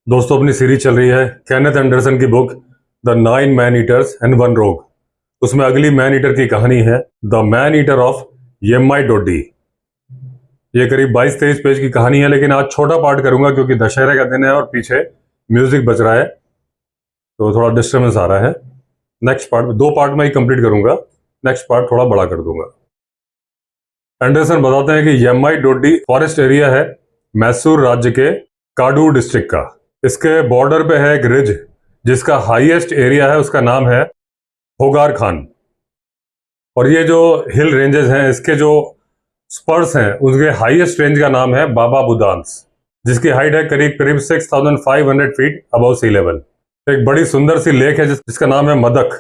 दोस्तों, अपनी सीरीज चल रही है केनेथ एंडरसन की book the 9 man eaters and one रोग। उसमें अगली मैन ईटर की कहानी है द मैन ईटर ऑफ येम्माई डोडी। ये करीब 22-23 पेज की कहानी है, लेकिन आज छोटा पार्ट करूंगा क्योंकि दशहरे का दिन है और पीछे म्यूजिक बज रहा है तो थोड़ा डिस्टर्बेंस आ रहा है। नेक्स्ट पार्ट 2 पार्ट में ही कंप्लीट करूंगा, नेक्स्ट पार्ट थोड़ा बड़ा कर दूंगा। एंडरसन बताते हैं कि येम्माई डोडी फॉरेस्ट एरिया है मैसूर राज्य के काडू डिस्ट्रिक्ट का। इसके बॉर्डर पे है एक रिज जिसका हाईएस्ट एरिया है, उसका नाम है होगार खान। और ये जो हिल रेंजेस हैं, इसके जो स्पर्स हैं, उसके हाईएस्ट रेंज का नाम है बाबा बुदांस, जिसकी हाइट है करीब करीब 6500 फीट अबव सी लेवल। एक बड़ी सुंदर सी लेक है जिसका नाम है मदक।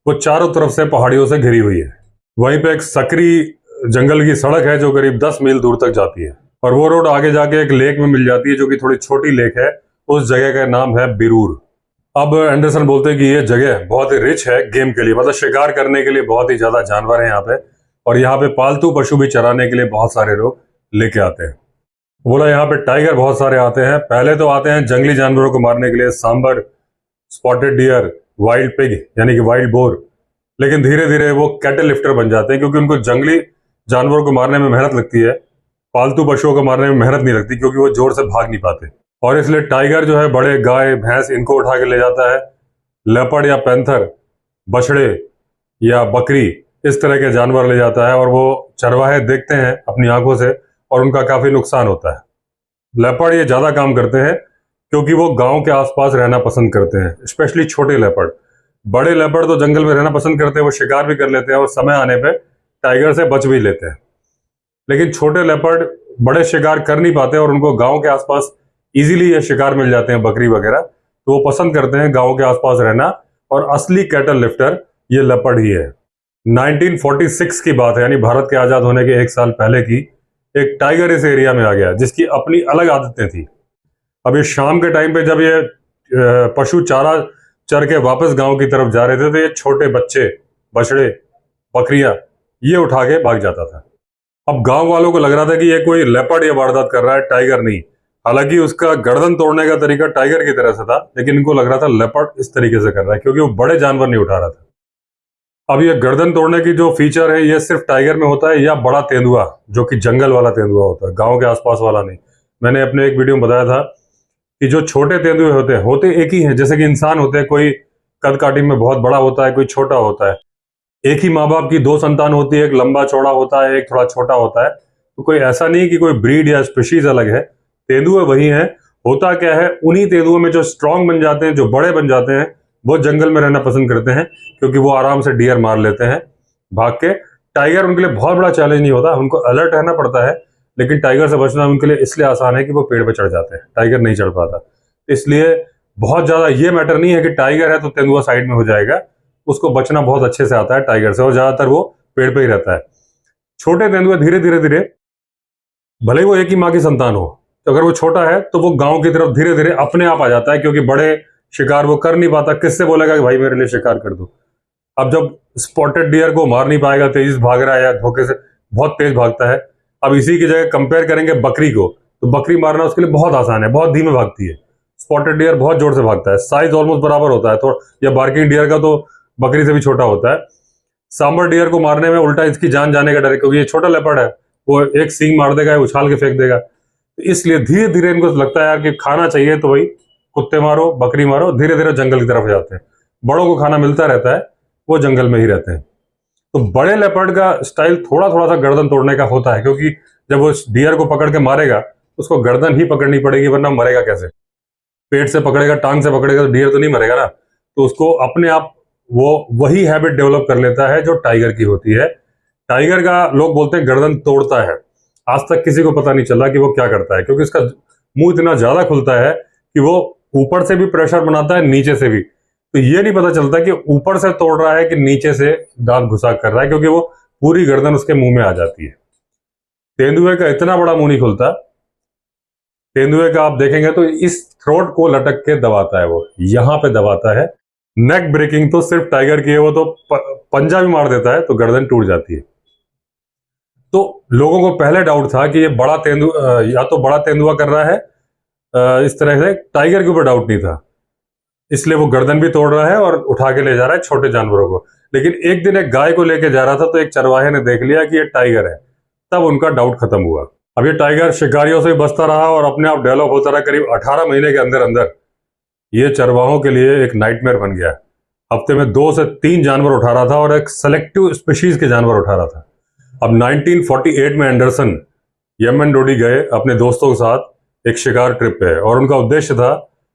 वो चारों तरफ से पहाड़ियों से घिरी हुई है। वहीं पे एक सकरी जंगल की सड़क है जो करीब 10 मील दूर तक जाती है, और वो रोड आगे जाके एक लेक में मिल जाती है जो कि थोड़ी छोटी लेक है। उस जगह का नाम है बिरूर। अब एंडरसन बोलते हैं कि ये जगह बहुत ही रिच है गेम के लिए, मतलब शिकार करने के लिए बहुत ही ज्यादा जानवर हैं यहाँ पे, और यहाँ पे पालतू पशु भी चराने के लिए बहुत सारे लोग लेके आते हैं। बोला यहाँ पे टाइगर बहुत सारे आते हैं। पहले तो आते हैं जंगली जानवरों को मारने के लिए, sambar, spotted deer, wild pig यानी कि वाइल्ड बोर। लेकिन धीरे धीरे वो कैटल लिफ्टर बन जाते हैं क्योंकि उनको जंगली जानवरों को मारने में मेहनत लगती है, पालतू पशुओं को मारने में मेहनत नहीं लगती क्योंकि वो जोर से भाग नहीं पाते। और इसलिए टाइगर जो है बड़े गाय भैंस इनको उठा के ले जाता है। लेपर्ड या पैंथर, बछड़े या बकरी, इस तरह के जानवर ले जाता है और वो चरवाहे देखते हैं अपनी आंखों से और उनका काफी नुकसान होता है। लेपर्ड ये ज्यादा काम करते हैं क्योंकि वो गांव के आसपास रहना पसंद करते हैं, स्पेशली छोटे लेपर्ड। बड़े लेपर्ड तो जंगल में रहना पसंद करते हैं, वो शिकार भी कर लेते हैं और समय आने पर टाइगर से बच भी लेते हैं। लेकिन छोटे लेपर्ड बड़े शिकार कर नहीं पाते और उनको गांव के आसपास इजीली ये शिकार मिल जाते हैं, बकरी वगैरह, तो वो पसंद करते हैं गांव के आसपास रहना। और असली कैटल लिफ्टर ये लेपर्ड ही है। 1946 की बात है, यानी भारत के आजाद होने के 1 साल पहले की। एक टाइगर इस एरिया में आ गया जिसकी अपनी अलग आदतें थी। अब ये शाम के टाइम पे जब ये पशु चारा चर के वापस गांव की तरफ जा रहे थे तो ये छोटे बच्चे, बछड़े, बकरियां ये उठा के भाग जाता था। अब गांव वालों को लग रहा था कि ये कोई लेपर्ड ये वारदात कर रहा है, टाइगर नहीं। हालांकि उसका गर्दन तोड़ने का तरीका टाइगर की तरह से था, लेकिन इनको लग रहा था लेपर्ड इस तरीके से कर रहा है क्योंकि वो बड़े जानवर नहीं उठा रहा था। अब ये गर्दन तोड़ने की जो फीचर है ये सिर्फ टाइगर में होता है या बड़ा तेंदुआ, जो कि जंगल वाला तेंदुआ होता है, गांव के आसपास वाला नहीं। मैंने अपने एक वीडियो में बताया था कि जो छोटे तेंदुए होते एक ही हैं, जैसे कि इंसान होते हैं, कोई कद काठी में बहुत बड़ा होता है, कोई छोटा होता है। एक ही माँ बाप की 2 संतान होती है, एक लंबा चौड़ा होता है, एक थोड़ा छोटा होता है। तो कोई ऐसा नहीं कि कोई ब्रीड या स्पीशीज अलग है, तेंदुए वही हैं। होता क्या है, उन्हीं तेंदुओं में जो स्ट्रांग बन जाते हैं, जो बड़े बन जाते हैं, वो जंगल में रहना पसंद करते हैं क्योंकि वो आराम से डियर मार लेते हैं भाग के। टाइगर उनके लिए बहुत बड़ा चैलेंज नहीं होता, उनको अलर्ट रहना पड़ता है, लेकिन टाइगर से बचना उनके लिए इसलिए आसान है कि वो पेड़ पे चढ़ जाते हैं, टाइगर नहीं चढ़ पाता। इसलिए बहुत ज्यादा ये मैटर नहीं है कि टाइगर है तो तेंदुआ साइड में हो जाएगा, उसको बचना बहुत अच्छे से आता है टाइगर से, और ज्यादातर वो पेड़ पे ही रहता है। छोटे तेंदुए धीरे धीरे धीरे, भले ही वो एक ही माँ की संतान हो, तो अगर वो छोटा है तो वो गांव की तरफ धीरे धीरे अपने आप आ जाता है क्योंकि बड़े शिकार वो कर नहीं पाता। किससे बोलेगा कि भाई मेरे लिए शिकार कर दो। अब जब स्पॉटेड डियर को मार नहीं पाएगा, तेज भाग रहा है या धोखे से बहुत तेज भागता है। अब इसी की जगह कंपेयर करेंगे बकरी को, तो बकरी मारना उसके लिए बहुत आसान है, बहुत धीमे भागती है। स्पॉटेड डियर बहुत जोर से भागता है, साइज ऑलमोस्ट बराबर होता है थोड़ा, या बार्किंग डियर का तो बकरी से भी छोटा होता है। सांबर डियर को मारने में उल्टा इसकी जान जाने का डर है क्योंकि ये छोटा लेपर्ड है, वो एक सींग मार देगा, उछाल के फेंक देगा। तो इसलिए धीरे धीरे इनको लगता है यार कि खाना चाहिए तो भाई कुत्ते मारो, बकरी मारो, धीरे धीरे जंगल की तरफ जाते हैं। बड़ों को खाना मिलता रहता है, वो जंगल में ही रहते हैं। तो बड़े लेपर्ड का स्टाइल थोड़ा थोड़ा सा गर्दन तोड़ने का होता है क्योंकि जब वो डियर को पकड़ के मारेगा तो उसको गर्दन ही पकड़नी पड़ेगी, वरना मरेगा कैसे। पेट से पकड़ेगा, टांग से पकड़ेगा तो डियर तो नहीं मरेगा ना। तो उसको अपने आप वो वही हैबिट डेवलप कर लेता है जो टाइगर की होती है। टाइगर का लोग बोलते हैं गर्दन तोड़ता है, आज तक किसी को पता नहीं चला कि वो क्या करता है क्योंकि उसका मुंह इतना ज्यादा खुलता है कि वो ऊपर से भी प्रेशर बनाता है, नीचे से भी। तो ये नहीं पता चलता कि ऊपर से तोड़ रहा है कि नीचे से दांत घुसा कर रहा है, क्योंकि वो पूरी गर्दन उसके मुंह में आ जाती है। तेंदुए का इतना बड़ा मुंह नहीं खुलता। तेंदुए का आप देखेंगे तो इस थ्रोट को लटक के दबाता है, वो यहां पे दबाता है। नेक ब्रेकिंग तो सिर्फ टाइगर की है, वो तो पंजा भी मार देता है तो गर्दन टूट जाती है। तो लोगों को पहले डाउट था कि ये बड़ा तेंदुआ या तो बड़ा तेंदुआ कर रहा है इस तरह से टाइगर के ऊपर डाउट नहीं था, इसलिए वो गर्दन भी तोड़ रहा है और उठा के ले जा रहा है छोटे जानवरों को। लेकिन एक दिन एक गाय को लेके जा रहा था तो एक चरवाहे ने देख लिया कि ये टाइगर है, तब उनका डाउट खत्म हुआ। अब ये टाइगर शिकारियों से भी बचता रहा और अपने आप डेवलप होता रहा। करीब 18 महीने के अंदर अंदर ये चरवाहों के लिए एक नाइटमेयर बन गया। हफ्ते में 2 से 3 जानवर उठा रहा था और एक सेलेक्टिव स्पीशीज के जानवर उठा रहा था। अब 1948 में एंडरसन यमन डोडी गए अपने दोस्तों के साथ एक शिकार ट्रिप पे, और उनका उद्देश्य था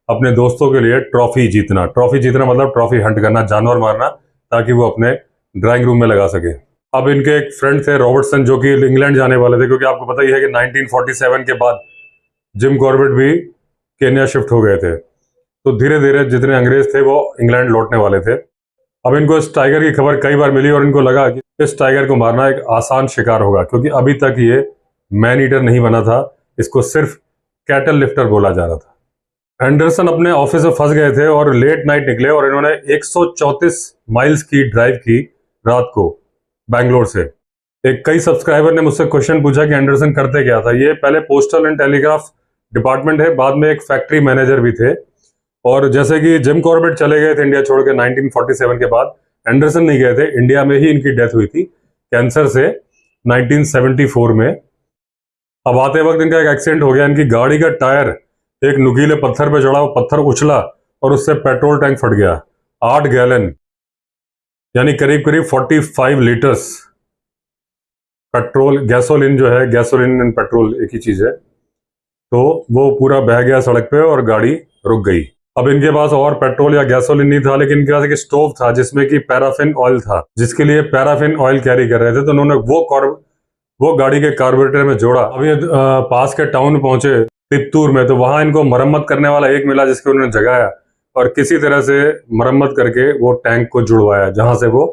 अपने दोस्तों के लिए ट्रॉफी जीतना। ट्रॉफी जीतना मतलब ट्रॉफी हंट करना, जानवर मारना, ताकि वो अपने ड्राइंग रूम में लगा सके। अब इनके एक फ्रेंड थे रॉबर्टसन, जो कि इंग्लैंड जाने वाले थे, क्योंकि आपको पता ही है कि 1947 के बाद जिम कॉर्बेट भी केन्या शिफ्ट हो गए थे। तो धीरे धीरे जितने अंग्रेज थे वो इंग्लैंड लौटने वाले थे। अब इनको इस टाइगर की खबर कई बार मिली और इनको लगा कि इस टाइगर को मारना एक आसान शिकार होगा, क्योंकि अभी तक ये मैन ईटर नहीं बना था, इसको सिर्फ कैटल लिफ्टर बोला जा रहा था। एंडरसन अपने ऑफिस में फंस गए थे और लेट नाइट निकले और इन्होंने 134 माइल्स की ड्राइव की रात को बैंगलोर से। एक कई सब्सक्राइबर ने मुझसे क्वेश्चन पूछा कि एंडरसन करते क्या था। ये पहले पोस्टल एंड टेलीग्राफ डिपार्टमेंट है, बाद में एक फैक्ट्री मैनेजर भी थे। और जैसे कि जिम कॉर्बेट चले गए थे इंडिया छोड़ के 1947 के बाद, एंडरसन नहीं गए थे। इंडिया में ही इनकी डेथ हुई थी कैंसर से 1974 में। अब आते वक्त इनका एक एक्सीडेंट हो गया। इनकी गाड़ी का टायर एक नुकीले पत्थर पे चढ़ा, वो पत्थर उछला और उससे पेट्रोल टैंक फट गया। 8 गैलन यानी करीब करीब 45 लीटर्स पेट्रोल, गैसोलिन जो है, गैसोलिन एंड पेट्रोल एक ही चीज है, तो वो पूरा बह गया सड़क पे और गाड़ी रुक गई। अब इनके पास और पेट्रोल या गैसोलिन नहीं था, लेकिन इनके पास एक स्टोव था जिसमें कि पैराफिन ऑयल था, जिसके लिए पैराफिन ऑयल कैरी कर रहे थे। तो उन्होंने वो गाड़ी के कार्बोरेटर में जोड़ा। अब ये पास के टाउन पहुंचे तिप्तूर में, तो वहां इनको मरम्मत करने वाला एक मिला जिसको उन्होंने जगाया और किसी तरह से मरम्मत करके वो टैंक को जुड़वाया जहां से वो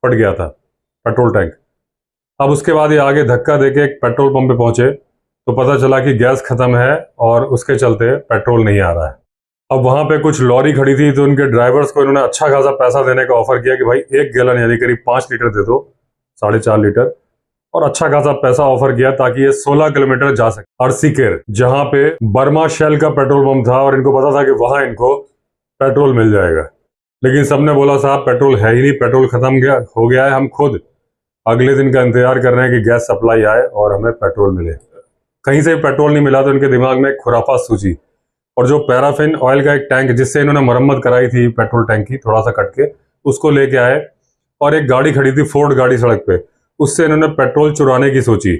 फट गया था, पेट्रोल टैंक। अब उसके बाद ये आगे धक्का देके एक पेट्रोल पंप पे पहुंचे तो पता चला कि गैस खत्म है और उसके चलते पेट्रोल नहीं आ रहा है। अब वहां पे कुछ लॉरी खड़ी थी, तो उनके ड्राइवर्स को इन्होंने अच्छा खासा पैसा देने का ऑफर किया कि भाई 1 गैलन यानी करीब 5 लीटर दे दो, 4.5 लीटर, और अच्छा खासा पैसा ऑफर किया ताकि ये 16 किलोमीटर जा सके अर्सिकेर, जहां पे बर्मा शेल का पेट्रोल पंप था। और इनको पता था कि वहां इनको पेट्रोल मिल जाएगा। लेकिन सबने बोला साहब पेट्रोल है ही नहीं, पेट्रोल खत्म हो गया है, हम खुद अगले दिन का इंतजार कर रहे हैं कि गैस सप्लाई आए और हमें पेट्रोल मिले। कहीं से पेट्रोल नहीं मिला तो इनके दिमाग में एक खुराफात सूझी, और जो पैराफिन ऑयल का एक टैंक जिससे इन्होंने मरम्मत कराई थी पेट्रोल टैंक की थोड़ा सा कट के, उसको लेके आए। और एक गाड़ी खड़ी थी फोर्ड गाड़ी सड़क पे, उससे इन्होंने पेट्रोल चुराने की सोची।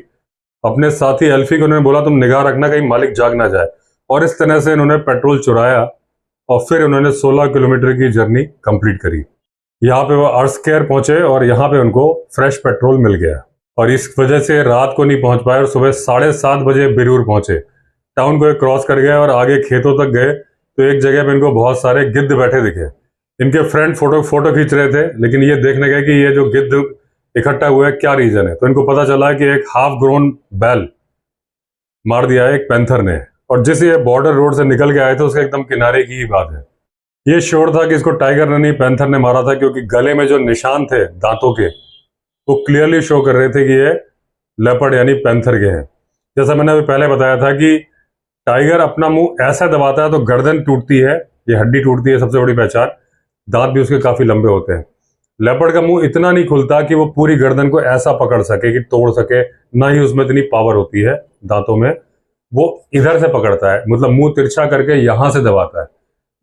अपने साथी एल्फी को उन्होंने बोला तुम निगाह रखना कहीं मालिक जाग ना जाए, और इस तरह से इन्होंने पेट्रोल चुराया और फिर उन्होंने 16 किलोमीटर की जर्नी कंप्लीट करी। यहाँ पे वो अर्सकेयर पहुंचे और यहाँ पे उनको फ्रेश पेट्रोल मिल गया, और इस वजह से रात को नहीं पहुंच पाए और सुबह 7:30 बजे बिरूर पहुंचे। टाउन को क्रॉस कर गए और आगे खेतों तक गए तो एक जगह पे इनको बहुत सारे गिद्ध बैठे दिखे। इनके फ्रेंड फोटो खींच रहे थे, लेकिन ये देखने गए कि ये जो गिद्ध इकट्ठा हुआ है क्या रीजन है। तो इनको पता चला कि एक हाफ ग्रोन बैल मार दिया है एक पैंथर ने, और जिस ये बॉर्डर रोड से निकल के आए थे उसके एकदम किनारे की ही बात है। ये श्योर था कि इसको टाइगर ने नहीं पैंथर ने मारा था, क्योंकि गले में जो निशान थे दांतों के वो क्लियरली शो कर रहे थे कि ये लेपर्ड यानी पैंथर के हैं। जैसा मैंने अभी पहले बताया था कि टाइगर अपना मुंह ऐसा दबाता है तो गर्दन टूटती है, ये हड्डी टूटती है, सबसे बड़ी पहचान। दांत भी उसके काफी लंबे होते हैं। लेपर्ड का मुंह इतना नहीं खुलता कि वो पूरी गर्दन को ऐसा पकड़ सके कि तोड़ सके, ना ही उसमें इतनी पावर होती है दांतों में। वो इधर से पकड़ता है, मतलब मुंह तिरछा करके यहां से दबाता है।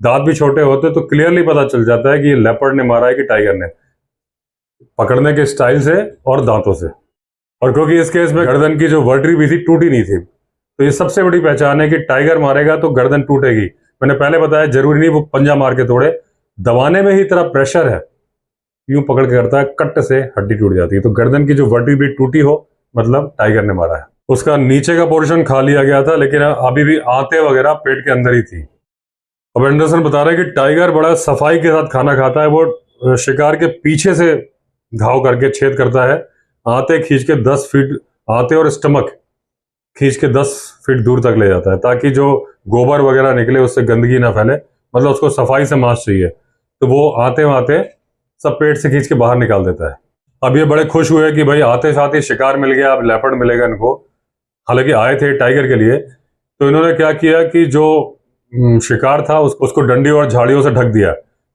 दांत भी छोटे होते तो क्लियरली पता चल जाता है कि ये लेपर्ड ने मारा है कि टाइगर ने, पकड़ने के स्टाइल से और दांतों से। और क्योंकि इस केस में गर्दन की जो वर्टरी भी थी टूटी नहीं थी, तो ये सबसे बड़ी पहचान है कि टाइगर मारेगा तो गर्दन टूटेगी। मैंने पहले बताया जरूरी नहीं वो पंजा मार के तोड़े, दबाने में ही इतना प्रेशर है, यूं पकड़ के करता है, कट से हड्डी टूट जाती है। तो गर्दन की जो वर्टरी भी टूटी हो मतलब टाइगर ने मारा है। उसका नीचे का पोर्शन खा लिया गया था, लेकिन अभी भी आंतें वगैरह पेट के अंदर ही थी। अब एंडरसन बता रहे हैं कि टाइगर बड़ा सफाई के साथ खाना खाता है। वो शिकार के पीछे से घाव करके छेद करता है, आंतें खींच के 10 फीट, आंतें और स्टमक खींच के 10 फीट दूर तक ले जाता है, ताकि जो गोबर वगैरह निकले उससे गंदगी ना फैले, मतलब उसको सफाई से मांस चाहिए। तो वो आते सब पेट से खींच के बाहर निकाल देता है। अब ये बड़े खुश हुए कि भाई आते साथ ही शिकार मिल गया, अब लेपर्ड मिलेगा इनको। हालांकि आए थे टाइगर के लिए, तो इन्होंने क्या किया कि जो शिकार था उसको डंडी और झाड़ियों से ढक दिया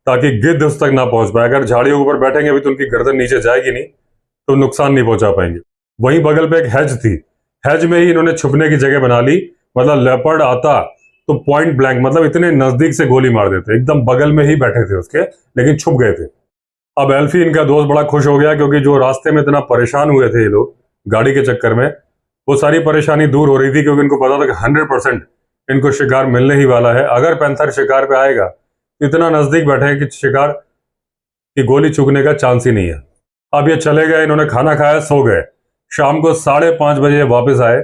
ताकि गिद्ध उस तक ना पहुंच पाए। अगर झाड़ियों के ऊपर बैठेंगे भी तो उनकी गर्दन नीचे जाएगी नहीं, तो नुकसान नहीं पहुंचा पाएंगे। वहीं बगल पे एक हैज थी, हैज में ही इन्होंने छुपने की जगह बना ली। मतलब लेपर्ड आता तो पॉइंट ब्लैंक, मतलब इतने नजदीक से गोली मार देते, एकदम बगल में ही बैठे थे उसके, लेकिन छुप गए थे। अब एल्फी इनका दोस्त बड़ा खुश हो गया क्योंकि जो रास्ते में इतना परेशान हुए थे ये लोग गाड़ी के चक्कर में, वो सारी परेशानी दूर हो रही थी क्योंकि इनको पता था कि 100% इनको शिकार मिलने ही वाला है। अगर पैंथर शिकार पे आएगा तो इतना नजदीक बैठे हैं कि शिकार की गोली चूकने का चांस ही नहीं है। अब ये चले गए, इन्होंने खाना खाया, सो गए। शाम को 5:30 बजे वापस आए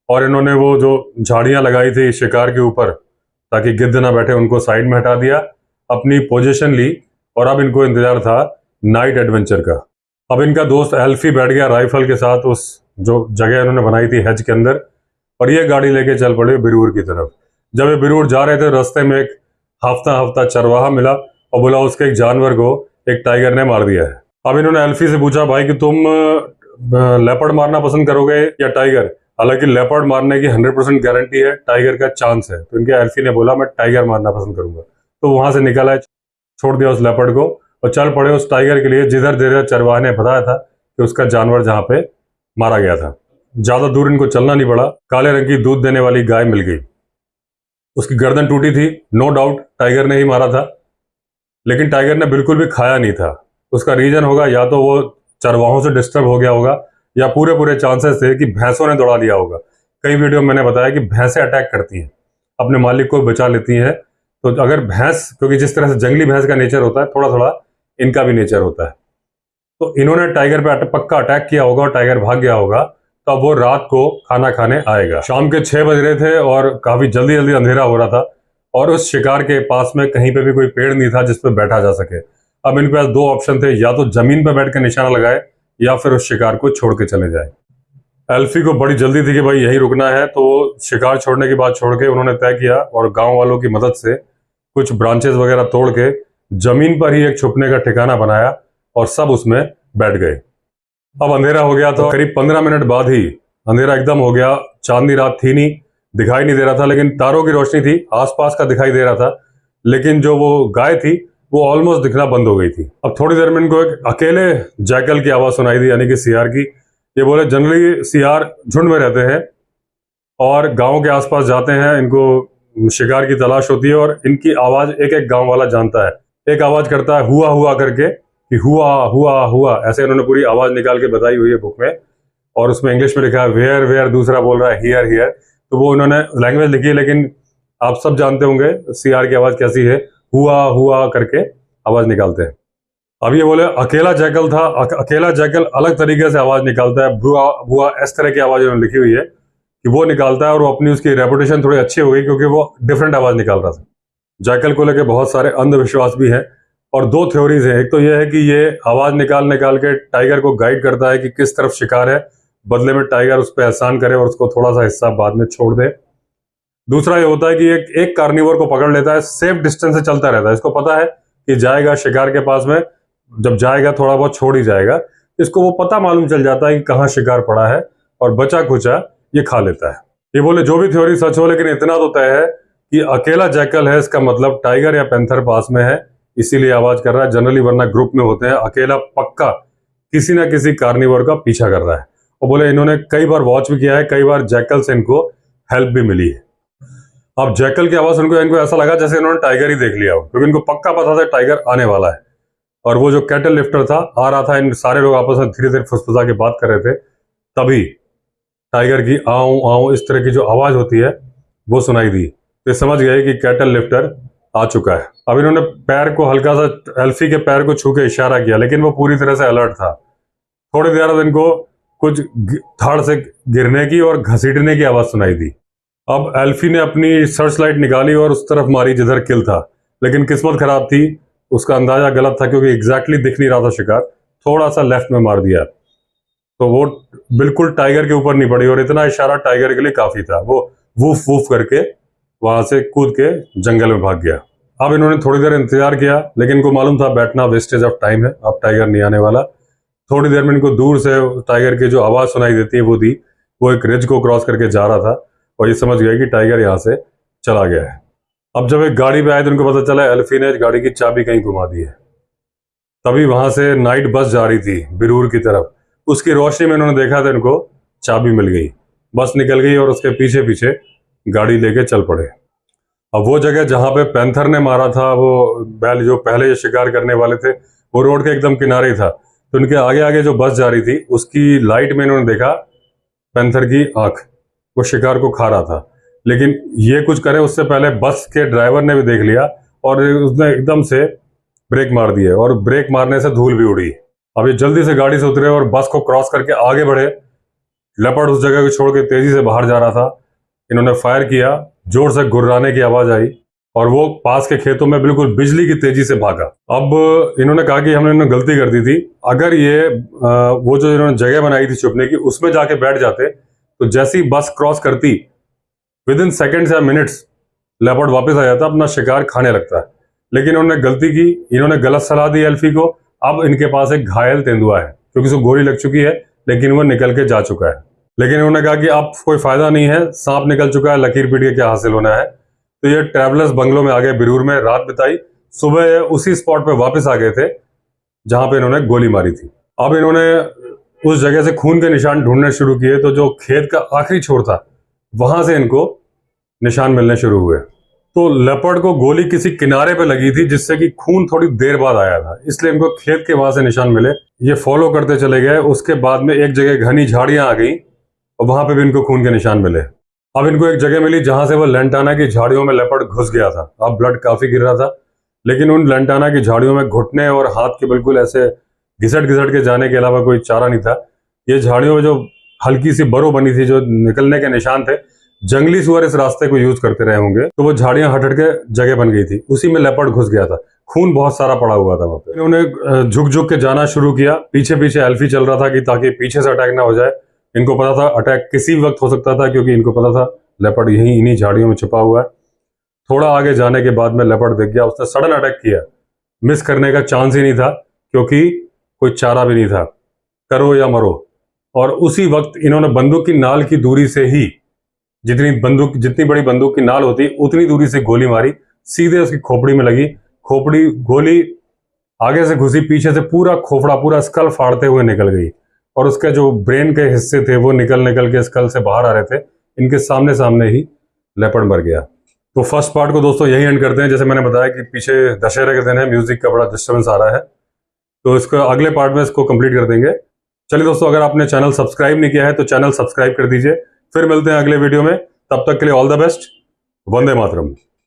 और इन्होंने वो जो झाड़ियां लगाई थी शिकार के ऊपर ताकि गिद्ध ना बैठे, उनको साइड में हटा दिया, अपनी पोजीशन ली और अब इनको इंतजार था नाइट एडवेंचर का। अब इनका दोस्त एल्फी बैठ गया राइफल के साथ उस जो जगह इन्होंने बनाई थी हेज के अंदर, और ये गाड़ी लेके चल पड़े बिरूर की तरफ। जब ये बिरूर जा रहे थे, रास्ते में एक हफ्ता हफ्ता चरवाहा मिला और बोला उसके एक जानवर को एक टाइगर ने मार दिया है। अब इन्होंने एल्फी से पूछा, भाई कि तुम लेपर्ड मारना पसंद करोगे या टाइगर? हालांकि लेपर्ड मारने की 100% गारंटी है, टाइगर का चांस है। तो इनके एल्फी ने बोला मैं टाइगर मारना पसंद करूंगा। तो वहां से निकला, छोड़ दिया उस लेपर्ड को और चल पड़े उस टाइगर के लिए जिधर जिधर चरवाहे ने बताया था कि उसका जानवर जहां पे मारा गया था। ज्यादा दूर इनको चलना नहीं पड़ा, काले रंग की दूध देने वाली गाय मिल गई। उसकी गर्दन टूटी थी, नो डाउट टाइगर ने ही मारा था, लेकिन टाइगर ने बिल्कुल भी खाया नहीं था। उसका रीजन होगा या तो वो चरवाहों से डिस्टर्ब हो गया होगा या पूरे पूरे चांसेस थे कि भैंसों ने दौड़ा लिया होगा। कई वीडियो मैंने बताया कि भैंसें अटैक करती हैं, अपने मालिक को बचा लेती हैं। तो अगर भैंस, क्योंकि जिस तरह से जंगली भैंस का नेचर होता है, थोड़ा थोड़ा इनका भी नेचर होता है, तो इन्होंने टाइगर पे पक्का अटैक किया होगा और टाइगर भाग गया होगा। तो अब वो रात को खाना खाने आएगा। शाम के 6 बज रहे थे और काफी जल्दी जल्दी अंधेरा हो रहा था और उस शिकार के पास में कहीं पे भी कोई पेड़ नहीं था जिसपे बैठा जा सके। अब इनके पास दो ऑप्शन थे, या तो जमीन पर बैठ के निशाना लगाए या फिर उस शिकार को छोड़ के चले जाए। एल्फी को बड़ी जल्दी थी कि भाई यही रुकना है, तो शिकार छोड़ने की बात छोड़ के उन्होंने तय किया और गांव वालों की मदद से कुछ ब्रांचेस वगैरह तोड़ के जमीन पर ही एक छुपने का ठिकाना बनाया और सब उसमें बैठ गए। अब अंधेरा हो गया था, करीब 15 मिनट बाद ही अंधेरा एकदम हो गया। चांदनी रात थी नहीं, दिखाई नहीं दे रहा था, लेकिन तारों की रोशनी थी, आसपास का दिखाई दे रहा था। लेकिन जो वो गाय थी वो ऑलमोस्ट दिखना बंद हो गई थी। अब थोड़ी देर में इनको एक अकेले जैकल की आवाज सुनाई दी, यानी कि सियार की। ये बोले जनरली सियार झुंड में रहते हैं और गांव के आसपास जाते हैं, इनको शिकार की तलाश होती है और इनकी आवाज एक एक गांव वाला जानता है। एक आवाज करता है हुआ हुआ करके, कि हुआ हुआ हुआ, ऐसे इन्होंने पूरी आवाज निकाल के बताई हुई है बुक में, और उसमें इंग्लिश में लिखा है वेयर वेयर, दूसरा बोल रहा है हियर हियर। तो वो उन्होंने लैंग्वेज लिखी है, लेकिन आप सब जानते होंगे सियार की आवाज कैसी है, हुआ हुआ करके आवाज निकालते हैं। अब ये बोले अकेला जैकल था, अकेला जैकल अलग तरीके से आवाज निकालता है, बुआ बुआ, इस तरह की आवाज उन्होंने लिखी हुई है कि वो निकालता है। और वो अपनी उसकी रेपुटेशन थोड़ी अच्छी हो गई क्योंकि वो डिफरेंट आवाज निकाल रहा था। जैकल को लेकर बहुत सारे अंधविश्वास भी हैं और दो थ्योरीज हैं। एक तो ये है कि ये आवाज निकाल निकाल के टाइगर को गाइड करता है कि किस तरफ शिकार है, बदले में टाइगर उस पर एहसान करे और उसको थोड़ा सा हिस्सा बाद में छोड़ दे। दूसरा ये होता है कि एक कार्निवोर को पकड़ लेता है, सेफ डिस्टेंस से चलता रहता है, इसको पता है कि जाएगा शिकार के पास में, जब जाएगा थोड़ा बहुत छोड़ ही जाएगा। इसको वो पता मालूम चल जाता है कि कहाँ शिकार पड़ा है और बचा खुचा ये खा लेता है। ये बोले जो भी थ्योरी सच हो, लेकिन इतना तो तय है कि अकेला जैकल है, इसका मतलब टाइगर या पैंथर पास में है, इसीलिए आवाज कर रहा है। जनरली वरना ग्रुप में होते हैं, अकेला पक्का किसी ना किसी कार्निवोर का पीछा कर रहा है। और बोले इन्होंने कई बार वॉच भी किया है, कई बार जैकल से इनको हेल्प भी मिली है। अब जैकल की आवाज सुनकर इनको ऐसा लगा जैसे इन्होंने टाइगर ही देख लिया हो, क्योंकि इनको पक्का पता था टाइगर आने वाला है। और वो जो कैटल लिफ्टर था आ रहा था, इन सारे लोग आपस में धीरे धीरे फुसफुसा के बात कर रहे थे, तभी टाइगर की आऊं आऊं इस तरह की जो आवाज होती है वो सुनाई दी। तो समझ गए कि कैटल लिफ्टर आ चुका है। अब इन्होंने पैर को हल्का सा एल्फी के पैर को छू के इशारा किया, लेकिन वो पूरी तरह से अलर्ट था। थोड़ी देर बाद इनको कुछ धड़ से गिरने की और घसीटने की आवाज सुनाई दी। अब एल्फी ने अपनी सर्च लाइट निकाली और उस तरफ मारी जिधर किल था, लेकिन किस्मत खराब थी, उसका अंदाजा गलत था क्योंकि एग्जैक्टली दिख नहीं रहा था शिकार, थोड़ा सा लेफ्ट में मार दिया तो वो बिल्कुल टाइगर के ऊपर नहीं पड़ी और इतना इशारा टाइगर के लिए काफी था। वो वूफ वूफ करके वहां से कूद के जंगल में भाग गया। अब इन्होंने थोड़ी देर इंतजार किया, लेकिन इनको मालूम था बैठना वेस्टेज ऑफ टाइम है, अब टाइगर नहीं आने वाला। थोड़ी देर में इनको दूर से टाइगर की जो आवाज सुनाई देती है वो दी। वो एक रिज को क्रॉस करके जा रहा था और ये समझ गया कि टाइगर यहाँ से चला गया है। अब जब एक गाड़ी पे आए तो उनको पता चला एल्फी ने गाड़ी की चाबी कहीं घुमा दी है। तभी वहां से नाइट बस जा रही थी बिरूर की तरफ, उसकी रोशनी में उन्होंने देखा था इनको चाबी मिल गई, बस निकल गई और उसके पीछे पीछे गाड़ी लेके चल पड़े। अब वो जगह जहां पे पैंथर ने मारा था वो बैल जो पहले ये शिकार करने वाले थे, वो रोड के एकदम किनारे ही था। तो उनके आगे आगे जो बस जा रही थी उसकी लाइट में इन्होंने देखा पैंथर की आंख, वो शिकार को खा रहा था। लेकिन ये कुछ करे उससे पहले बस के ड्राइवर ने भी देख लिया और उसने एकदम से ब्रेक मार दिए और ब्रेक मारने से धूल भी उड़ी। अब ये जल्दी से गाड़ी से उतरे और बस को क्रॉस करके आगे बढ़े। लेपर्ड उस जगह को छोड़ के तेजी से बाहर जा रहा था। इन्होंने फायर किया, जोर से गुर्राने की आवाज आई और वो पास के खेतों में बिल्कुल बिजली की तेजी से भागा। अब इन्होंने कहा कि हमने गलती कर दी थी, अगर ये वो जो इन्होंने जगह बनाई थी छुपने की उसमें जाके बैठ जाते तो जैसी बस क्रॉस करती विद इन सेकेंड्स या मिनट्स लेपर्ड वापस आ जाता, अपना शिकार खाने लगता है। लेकिन इन्होंने गलती की, इन्होंने गलत सलाह दी एल्फी को। अब इनके पास एक घायल तेंदुआ है क्योंकि उसको गोली लग चुकी है, लेकिन वो निकल के जा चुका है। लेकिन इन्होंने कहा कि अब कोई फायदा नहीं है, सांप निकल चुका है, लकीर पीट के क्या हासिल होना है। तो ये ट्रैवलर्स बंगलो में आ गए, बिरूर में रात बिताई। सुबह उसी स्पॉट पे वापस आ गए थे जहां पे इन्होंने गोली मारी थी। अब इन्होंने उस जगह से खून के निशान ढूंढने शुरू किए तो जो खेत का आखिरी छोर था वहां से इनको निशान मिलने शुरू हुए। तो लेपर्ड को गोली किसी किनारे पे लगी थी जिससे कि खून थोड़ी देर बाद आया था, इसलिए इनको खेत के वहां से निशान मिले। ये फॉलो करते चले गए। उसके बाद में एक जगह घनी झाड़ियां आ गई और वहां पे भी इनको खून के निशान मिले। अब इनको एक जगह मिली जहां से वो लेंटाना की झाड़ियों में लेपर्ड घुस गया था। अब ब्लड काफी गिर रहा था, लेकिन उन लेंटाना की झाड़ियों में घुटने और हाथ के बिल्कुल ऐसे घिसट घिसट के जाने के अलावा कोई चारा नहीं था। ये झाड़ियों में जो हल्की सी बरो बनी थी, जो निकलने के निशान थे, जंगली सुअर इस रास्ते को यूज करते रहे होंगे, तो वो झाड़ियां हट हट के जगह बन गई थी, उसी में लेपर्ड घुस गया था। खून बहुत सारा पड़ा हुआ था वहां पे। इन्होंने झुक झुक के जाना शुरू किया। पीछे पीछे एल्फी चल रहा था कि ताकि पीछे से अटैक ना हो जाए। इनको पता था अटैक किसी वक्त हो सकता था क्योंकि इनको पता था लेपर्ड यहीं इन्हीं झाड़ियों में छुपा हुआ है। थोड़ा आगे जाने के बाद में लेपर्ड दिख गया, उसने सडन अटैक किया। मिस करने का चांस ही नहीं था क्योंकि कोई चारा भी नहीं था, करो या मरो। और उसी वक्त इन्होंने बंदूक की नाल की दूरी से ही, जितनी बड़ी बंदूक की नाल होती उतनी दूरी से गोली मारी, सीधे उसकी खोपड़ी में लगी। खोपड़ी गोली आगे से घुसी, पीछे से पूरा खोपड़ा, पूरा स्कल फाड़ते हुए निकल गई और उसके जो ब्रेन के हिस्से थे वो निकल निकल के स्कल से बाहर आ रहे थे। इनके सामने सामने ही लेपर्ड मर गया। तो फर्स्ट पार्ट को दोस्तों यही एंड करते हैं। जैसे मैंने बताया कि पीछे दशहरे के दिन है, म्यूजिक का बड़ा डिस्टर्बेंस आ रहा है, तो इसको अगले पार्ट में इसको कंप्लीट कर देंगे। चलिए दोस्तों, अगर आपने चैनल सब्सक्राइब नहीं किया है तो चैनल सब्सक्राइब कर दीजिए। फिर मिलते हैं अगले वीडियो में, तब तक के लिए all the best. Vande Mataram.